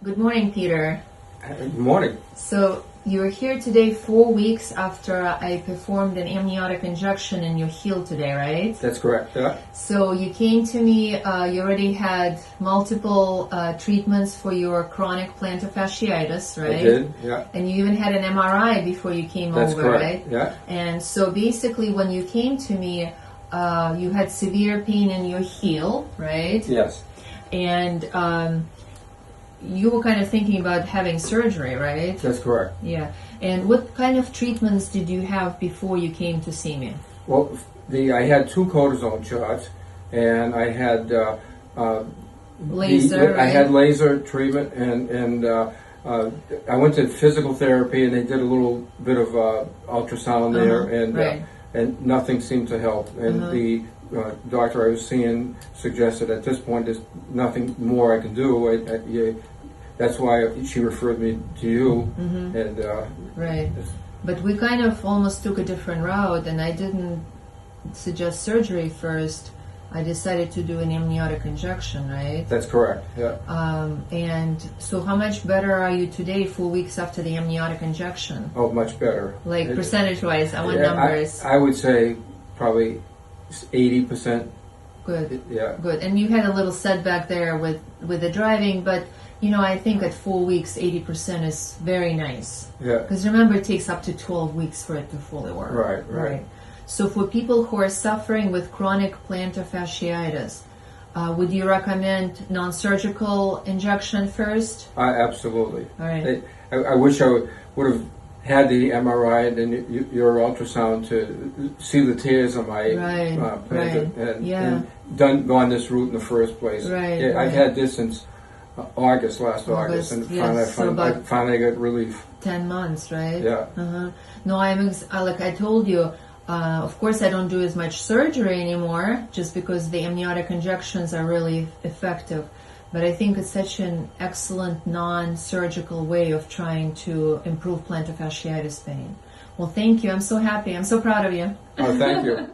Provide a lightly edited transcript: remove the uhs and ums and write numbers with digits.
Good morning, Peter. Good morning. So you're here today 4 weeks after I performed an amniotic injection and you're healed today, right? That's correct, yeah. So you came to me, you already had multiple treatments for your chronic plantar fasciitis, right? I did, yeah. And you even had an MRI before you came That's over, correct, right? yeah. And so basically when you came to me, you had severe pain in your heel, right? Yes. And you were kind of thinking about having surgery, right? That's correct. Yeah. And what kind of treatments did you have before you came to see me? Well, I had 2 cortisone shots, and I had Laser. I had laser treatment, and I went to physical therapy, and they did a little bit of ultrasound there, and nothing seemed to help. And the doctor I was seeing suggested at this point there's nothing more I can do. That's why she referred me to you. And right. But we kind of almost took a different route, and I didn't suggest surgery first. I decided to do an amniotic injection, right? That's correct, yeah. And so how much better are you today, 4 weeks after the amniotic injection? Oh, much better. Like percentage-wise, I want numbers. I would say probably 80%. Good. Yeah. Good. And you had a little setback there with the driving, but you know, I think at 4 weeks, 80% is very nice. Yeah. Because remember, it takes up to 12 weeks for it to fully work. Right. So for people who are suffering with chronic plantar fasciitis, would you recommend non-surgical injection first? Absolutely. All right. I wish I would have had the MRI and then your ultrasound to see the tears on my plantar and gone this route in the first place. Right. I've had this since last August, and finally I got relief. 10 months, right? Yeah. No, like I told you, of course I don't do as much surgery anymore just because the amniotic injections are really effective. But I think it's such an excellent non-surgical way of trying to improve plantar fasciitis pain. Well, thank you. I'm so happy. I'm so proud of you. Oh, thank you.